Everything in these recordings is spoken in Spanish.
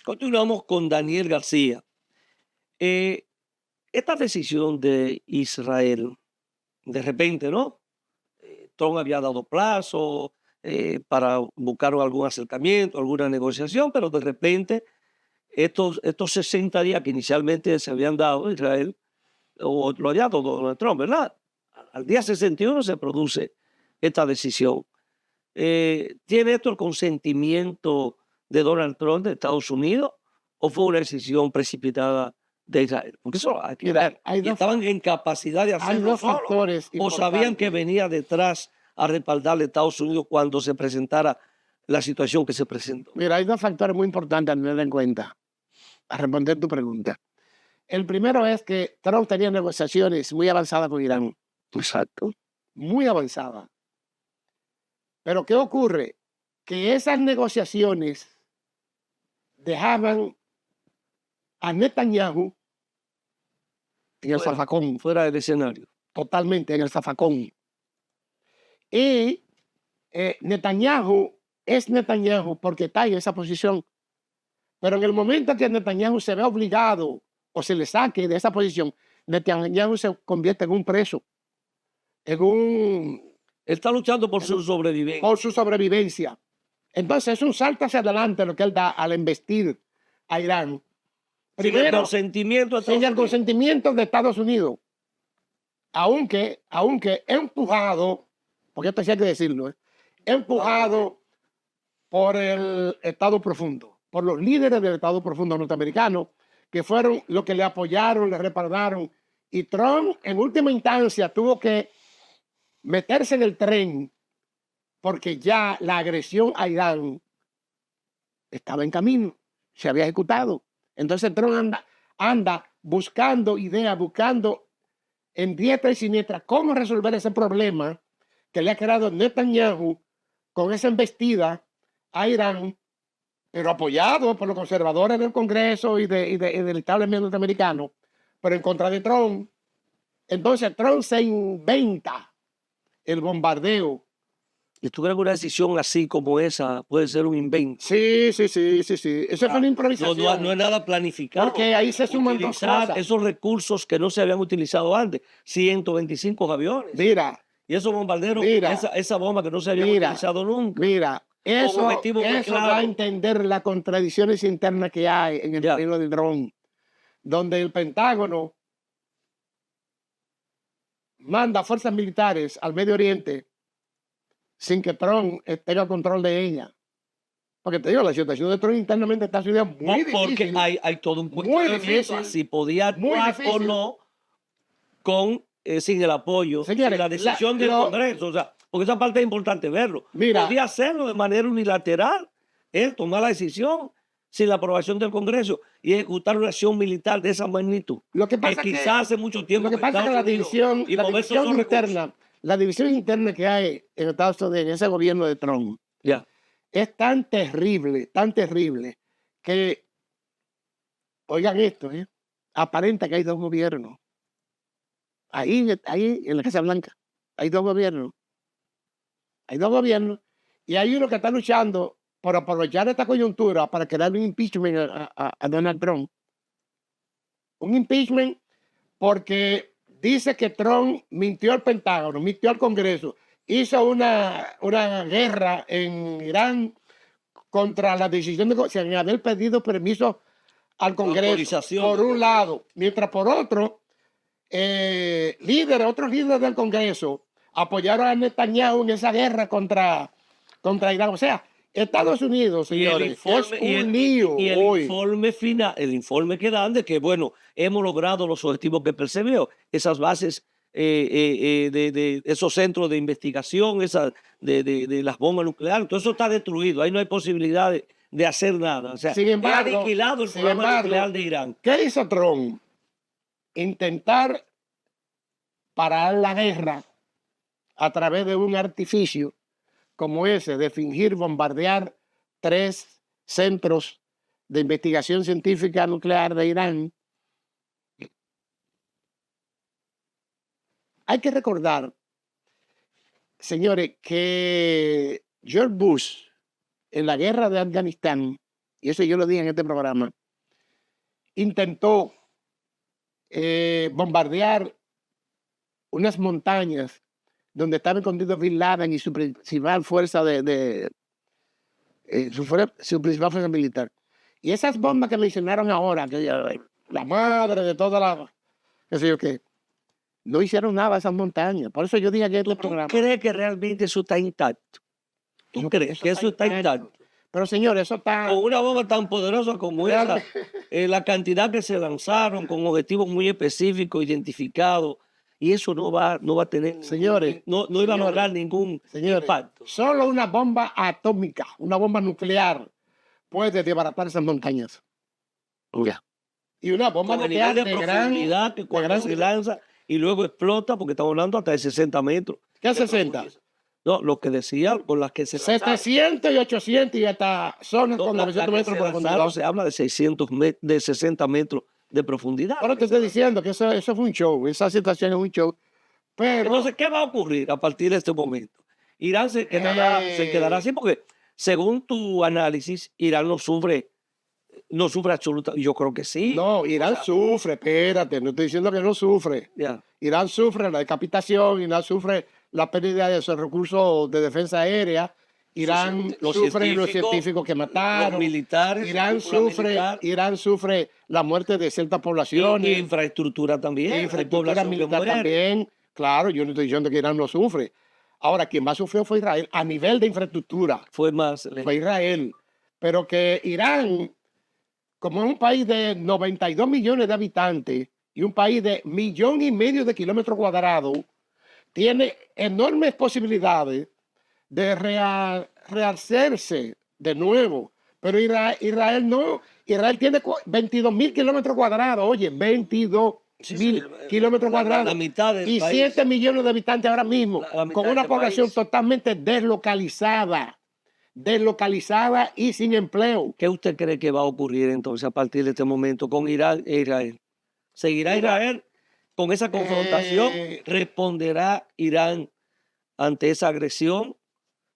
Continuamos con Daniel García. Eh, esta decisión de Israel, de repente, ¿no? Trump había dado plazo para buscar algún acercamiento, alguna negociación, pero de repente estos 60 días que inicialmente se habían dado a Israel, o lo había dado Donald Trump, ¿verdad? Al día 61 se produce esta decisión. ¿Tiene esto el consentimiento de Donald Trump de Estados Unidos o fue una decisión precipitada de Israel? Porque eso hay que ver. Y estaban en capacidad de hay hacerlo dos solo, factores o sabían que importantes. venía detrás a respaldarle a Estados Unidos cuando se presentara la situación que se presentó. Mira, hay dos factores muy importantes a tener en cuenta a responder tu pregunta. El primero es que Trump tenía negociaciones muy avanzadas con Irán. Exacto. Muy avanzadas. Pero ¿qué ocurre? Que esas negociaciones dejaban a Netanyahu en el zafacón, Fuera del escenario. totalmente en el zafacón. Y Netanyahu es Netanyahu porque está en esa posición. Pero en el momento que Netanyahu se ve obligado o se le saque de esa posición, Netanyahu se convierte en un preso, en un... Él está luchando por su sobrevivencia. Por su sobrevivencia. Entonces es un salto hacia adelante lo que él da al embestir a Irán. Sin el consentimiento de Estados sin el Unidos. consentimiento de Estados Unidos. Aunque empujado, porque esto sí hay que decirlo, empujado por el Estado Profundo, por los líderes del Estado Profundo norteamericano, que fueron los que le apoyaron, le respaldaron. Y Trump, en última instancia, tuvo que meterse en el tren porque ya la agresión a Irán estaba en camino, se había ejecutado. Entonces Trump anda buscando ideas, buscando en diestra y siniestra cómo resolver ese problema que le ha creado Netanyahu con esa embestida a Irán, pero apoyado por los conservadores del Congreso y del establishment norteamericano, pero en contra de Trump. Entonces Trump se inventa el bombardeo. ¿Y tú crees que una decisión así como esa puede ser un invento? Sí. Eso fue una improvisación. No es nada planificado. Porque ahí se suman dos cosas. Esos recursos que no se habían utilizado antes, 125 aviones. Mira. Y esos bombarderos, esa bomba que no se había utilizado nunca. Mira, eso da a entender las contradicciones internas que hay en el gobierno de Trump, donde el Pentágono manda fuerzas militares al Medio Oriente sin que Trump tenga control de ella. Porque te digo, la situación de Trump internamente está siendo muy difícil. Porque hay todo un cuestionamiento si podía actuar o no sin el apoyo, Señores, sin la decisión del Congreso. O sea, porque esa parte es importante verlo. Podía hacerlo de manera unilateral, él tomar la decisión sin la aprobación del Congreso y ejecutar una acción militar de esa magnitud. Lo que pasa quizás hace mucho tiempo. Lo que pasa es que la división interna que hay en Estados Unidos, en ese gobierno de Trump, es tan terrible, que, oigan esto, aparenta que hay dos gobiernos. Ahí en la Casa Blanca, hay dos gobiernos. Hay dos gobiernos y hay uno que está luchando por aprovechar esta coyuntura para crear un impeachment a Donald Trump. Un impeachment porque dice que Trump mintió al Pentágono, mintió al Congreso, hizo una guerra en Irán contra la decisión de sin haber pedido permiso al Congreso, por un lado, mientras por otro, otros líderes del Congreso apoyaron a Netanyahu en esa guerra contra Irán. O sea, Estados Unidos, señores, es un lío. Y el informe final, el informe que dan de que, bueno, hemos logrado los objetivos que percibió, esas bases de esos centros de investigación, de las bombas nucleares, todo eso está destruido, ahí no hay posibilidad de hacer nada. O sea, sin embargo, ha aniquilado el programa nuclear de Irán. ¿Qué hizo Trump? Intentar parar la guerra a través de un artificio como ese de fingir bombardear 3 centros de investigación científica nuclear de Irán. Hay que recordar, señores, que George Bush en la guerra de Afganistán y eso yo lo dije en este programa, intentó bombardear unas montañas donde estaba escondido Bin Laden y su principal fuerza su principal fuerza militar. Y esas bombas que mencionaron ahora, que la madre de todas las, qué sé yo qué, no hicieron nada a esas montañas. Por eso yo dije ayer en el ¿Tú programa. crees que realmente eso está intacto? ¿Tú crees que eso está intacto? Pero señor, eso está... Con una bomba tan poderosa como esa, realmente- la cantidad que se lanzaron con objetivos muy específicos, identificados, y eso no va a tener, Señores, no iba a lograr ningún señores, impacto. solo una bomba atómica, una bomba nuclear, puede desbaratar esas montañas. Ya. Y una bomba Con el nuclear nivel de de gran... profundidad que cuando se lanza y luego explota, porque estamos hablando hasta de 60 metros. ¿Qué 60? No, lo que decía, con las que se lanzaron. 700 y 800 y hasta zonas No, con las 900 que metros se por lanzaron, profundidad. se habla de 60 metros de profundidad. Ahora te estoy diciendo que eso fue un show, esa situación es un show. Pero Entonces, ¿qué va a ocurrir a partir de este momento? Irán se quedará así porque, según tu análisis, Irán no sufre absolutamente. Yo creo que sí. no, Irán sufre, espérate, no estoy diciendo que no sufre. Ya. Irán sufre la decapitación, Irán sufre la pérdida de sus recursos de defensa aérea, Irán sufre los científicos que mataron, los militares, Irán sufre la muerte de ciertas y poblaciones, infraestructura también. e hay infraestructura población que militar muere. también. Claro, yo no estoy diciendo que Irán no sufre. Ahora, quien más sufrió fue Israel a nivel de infraestructura, Fue más. fue Israel. Pero que Irán, como es un país de 92 millones de habitantes y un país de 1,5 millones de kilómetros cuadrados, tiene enormes posibilidades de rehacerse de nuevo. Pero Israel no. Israel tiene 22,000 kilómetros cuadrados. Oye, 22,000 kilómetros cuadrados. La mitad del Y país. 7 millones de habitantes ahora mismo. La mitad Con de una este población país. totalmente deslocalizada y sin empleo. ¿Qué usted cree que va a ocurrir entonces a partir de este momento con Irán e Israel? ¿Seguirá Israel con esa confrontación? ¿Responderá Irán ante esa agresión?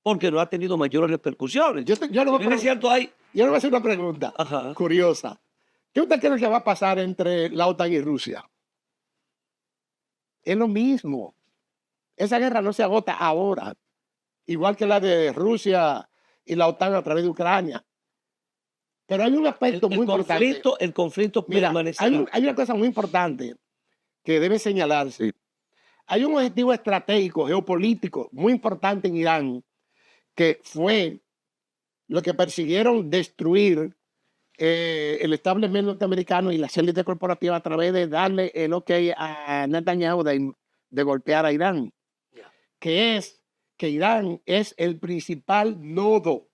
Porque no ha tenido mayores repercusiones. Yo le voy a Es cierto, hay. Yo le voy a hacer una pregunta Ajá. curiosa. ¿Qué usted cree que va a pasar entre la OTAN y Rusia? Es lo mismo. Esa guerra no se agota ahora, igual que la de Rusia y la OTAN a través de Ucrania. Pero hay un aspecto muy importante. El conflicto Mira, permanecerá. hay una cosa muy importante que debe señalarse. Hay un objetivo estratégico, geopolítico, muy importante en Irán, que fue lo que persiguieron destruir el establishment norteamericano y las élites corporativas a través de darle el ok a Netanyahu de golpear a Irán, que es que Irán es el principal nodo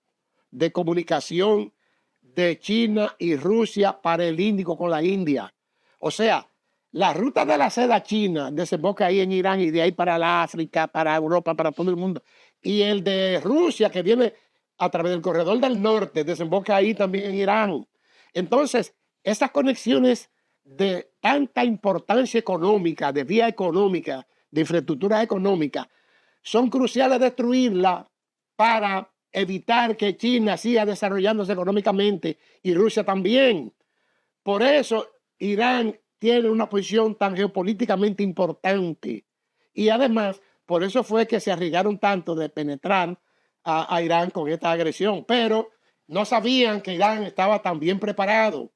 de comunicación de China y Rusia para el Índico con la India. O sea, la ruta de la seda china desemboca ahí en Irán y de ahí para la África, para Europa, para todo el mundo. Y el de Rusia, que viene a través del corredor del norte, desemboca ahí también en Irán. Entonces, esas conexiones de tanta importancia económica, de vía económica, de infraestructura económica, son cruciales destruirla para evitar que China siga desarrollándose económicamente y Rusia también. Por eso, Irán tiene una posición tan geopolíticamente importante. Y además, por eso fue que se arriesgaron tanto de penetrar a Irán con esta agresión. Pero no sabían que Irán estaba tan bien preparado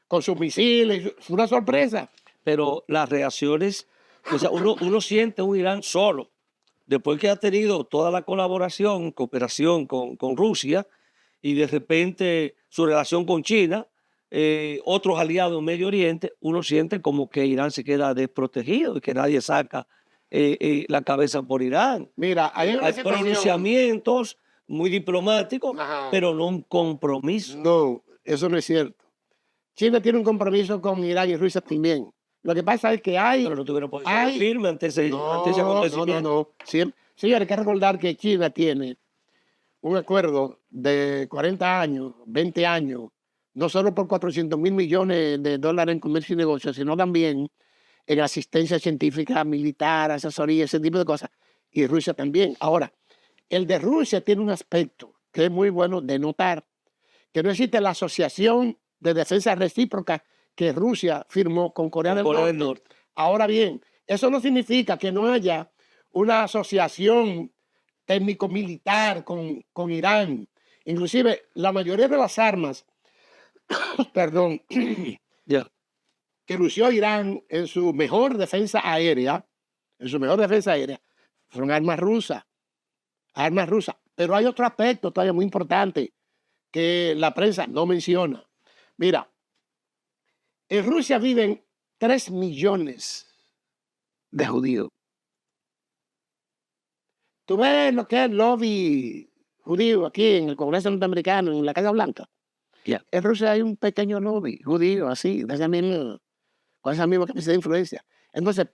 con sus misiles. Fue una sorpresa. Pero las reacciones, o sea, uno siente un Irán solo. Después que ha tenido toda la colaboración, cooperación con Rusia y de repente su relación con China, otros aliados en Medio Oriente, uno siente como que Irán se queda desprotegido y que nadie saca la cabeza por Irán. Mira, hay pronunciamientos muy diplomáticos, Ajá. pero no un compromiso. No, eso no es cierto. China tiene un compromiso con Irán y Rusia también. Lo que pasa es que hay... Pero no tuvieron posición firme ante ese acontecimiento. No. Señores, hay que recordar que China tiene un acuerdo de 40 años, 20 años, no solo por 400,000 millones de dólares en comercio y negocios, sino también en asistencia científica, militar, asesoría, ese tipo de cosas. Y Rusia también. Ahora, el de Rusia tiene un aspecto que es muy bueno de notar, que no existe la asociación de defensa recíproca que Rusia firmó con Corea del Corea del Norte. Norte. Ahora bien, eso no significa que no haya una asociación técnico-militar con Irán. Inclusive, la mayoría de las armas, perdón, Ya. que lució Irán en su mejor defensa aérea, son armas rusas. Pero hay otro aspecto todavía muy importante que la prensa no menciona. Mira, en Rusia viven 3 millones de judíos. Tú ves lo que es el lobby judío aquí en el Congreso norteamericano, en la Casa Blanca. Ya. En Rusia hay un pequeño lobby judío, así, con esa misma capacidad de influencia. Entonces, el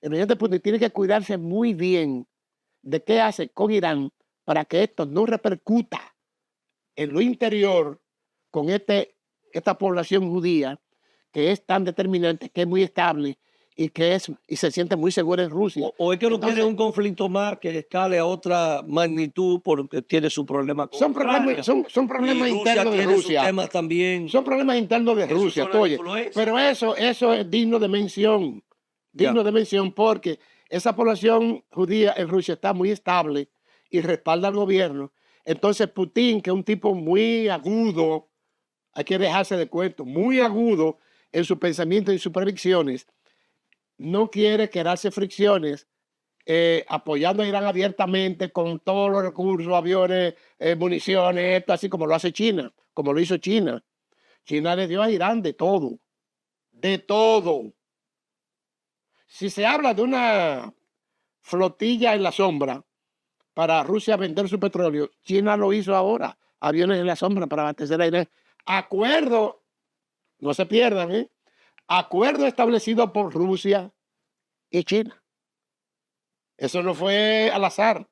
presidente Putin tiene que cuidarse muy bien de qué hace con Irán para que esto no repercuta en lo interior con esta población judía que es tan determinante, que es muy estable y se siente muy segura en Rusia. O es que no Entonces, tiene un conflicto más que escale a otra magnitud porque tiene su problema con son Ucrania. problemas, son problemas Y Rusia internos de tiene sus Rusia. temas también. Son problemas internos de en su Rusia, zona de oye. influencia. Pero eso es digno de mención. Digno de mención porque esa población judía en Rusia está muy estable y respalda al gobierno. Entonces Putin, que es un tipo muy agudo, hay que dejarse de cuento, muy agudo en su pensamiento y sus predicciones, no quiere quedarse fricciones apoyando a Irán abiertamente con todos los recursos, aviones, municiones, esto así como lo hace China, como lo hizo China. China le dio a Irán de todo, de todo. Si se habla de una flotilla en la sombra para Rusia vender su petróleo, China lo hizo ahora, aviones en la sombra para abastecer a Irán. Acuerdo, no se pierdan, ¿eh? Acuerdo establecido por Rusia y China. Eso no fue al azar.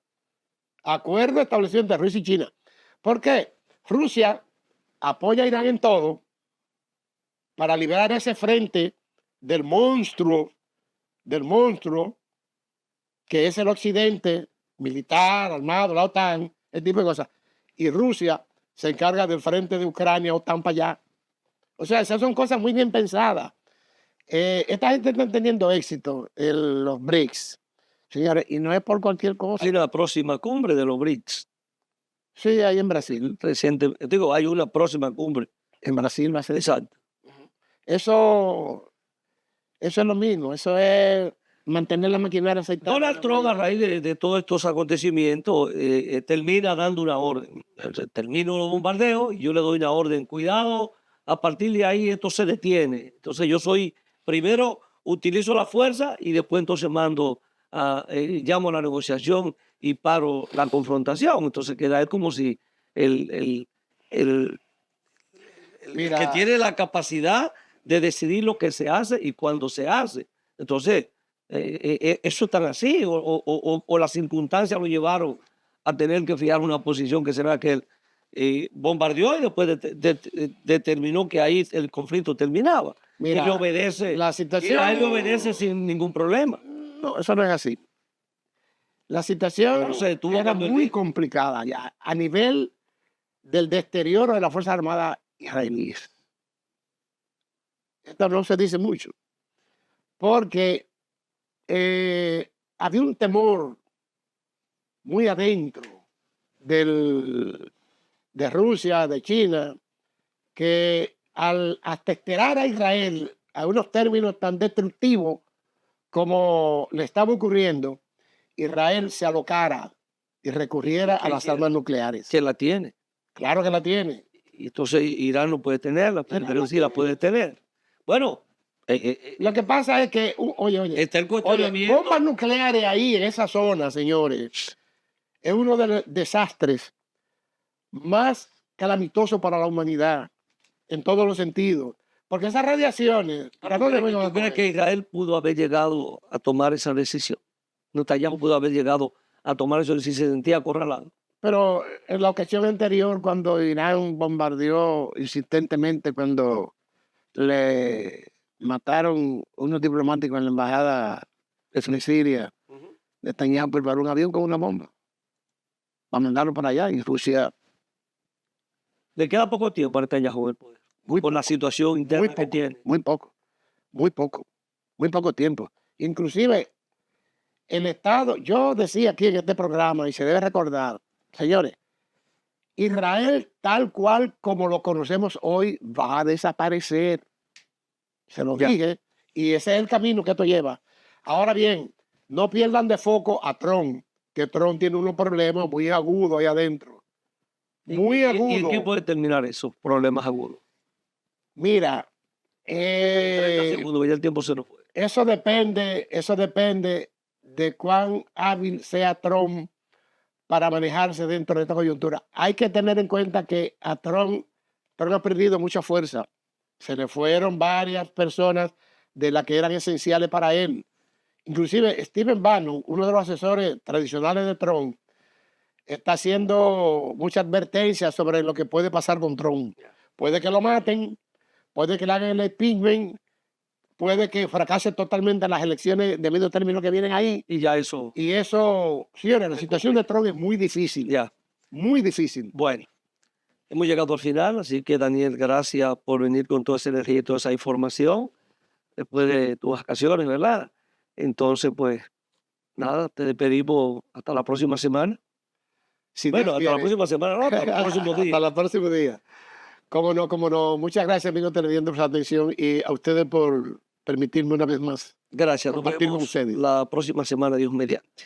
Acuerdo establecido entre Rusia y China. ¿Por qué? Rusia apoya a Irán en todo para liberar ese frente del monstruo que es el occidente, militar, armado, la OTAN, ese tipo de cosas. Y Rusia se encarga del frente de Ucrania, OTAN para allá. O sea, esas son cosas muy bien pensadas. Esta gente está teniendo éxito en los BRICS, señores, y no es por cualquier cosa. Hay la próxima cumbre de los BRICS. Sí, ahí en Brasil. Hay una próxima cumbre. En Brasil va a ser. Exacto. Eso es lo mismo. Eso es mantener la maquinaria aceitada. Donald Trump, a raíz de todos estos acontecimientos, termina dando una orden. Termino los bombardeos y yo le doy una orden. Cuidado, a partir de ahí esto se detiene. Entonces primero utilizo la fuerza y después entonces llamo a la negociación y paro la confrontación. Entonces es como si el que tiene la capacidad de decidir lo que se hace y cuándo se hace. Entonces, eso es tan así, o las circunstancias lo llevaron a tener que fijar una posición que será que él bombardeó y después determinó que ahí el conflicto terminaba. Mira, él obedece, la situación, él obedece sin ningún problema. No, eso no es así. La situación era muy complicada ya a nivel del deterioro de las Fuerzas Armadas israelíes. Esto no se dice mucho, porque había un temor muy adentro de Rusia, de China, que al atesterar a Israel a unos términos tan destructivos como le estaba ocurriendo, Israel se alocara y recurriera a las armas nucleares. Que la tiene. Claro que la tiene. Y entonces Irán no puede tenerla, pero sí la puede tener. Bueno, lo que pasa es que, está el cuestionamiento. Bombas nucleares ahí en esa zona, señores, es uno de los desastres más calamitosos para la humanidad en todos los sentidos. Porque esas radiaciones, ¿para dónde van? ¿Tú crees que Israel pudo haber llegado a tomar esa decisión? Netanyahu pudo haber llegado a tomar eso si se sentía acorralado. Pero en la ocasión anterior, cuando Irán bombardeó insistentemente, cuando le mataron unos diplomáticos en la embajada de Siria, Netanyahu preparó un avión con una bomba para mandarlo para allá, y Rusia Le queda poco tiempo para Netanyahu en el poder, Muy por la situación muy interna que poco, tiene. muy poco, muy poco tiempo. Inclusive el Estado, yo decía aquí en este programa, y se debe recordar, señores, Israel tal cual como lo conocemos hoy va a desaparecer. Se lo Ya. dije, y ese es el camino que esto lleva. Ahora bien, no pierdan de foco a Trump, que Trump tiene unos problemas muy agudos ahí adentro. Muy ¿Y en qué agudos. puede terminar esos problemas agudos? Mira, 30 segundos, ya el tiempo se nos fue. eso depende de cuán hábil sea Trump para manejarse dentro de esta coyuntura. Hay que tener en cuenta que a Trump ha perdido mucha fuerza. Se le fueron varias personas de las que eran esenciales para él. Inclusive Stephen Bannon, uno de los asesores tradicionales de Trump, está haciendo muchas advertencias sobre lo que puede pasar con Trump. Puede que lo maten, puede que le hagan el impeachment, puede que fracase totalmente las elecciones de medio término que vienen ahí. Y ya eso, Y eso, señores, la situación de Trump es muy difícil, ya. muy difícil. Bueno, hemos llegado al final, así que Daniel, gracias por venir con toda esa energía y toda esa información después de tus vacaciones, ¿verdad? Entonces, pues, nada, te despedimos hasta la próxima semana. Si Bueno, Dios hasta la quiere. próxima semana, no, hasta el próximo día. Hasta el próximo día. Cómo no, cómo no. Muchas gracias, amigos televidentes, por su atención y a ustedes por permitirme una vez más Gracias, nos compartir con vemos ustedes. la próxima semana, Dios mediante.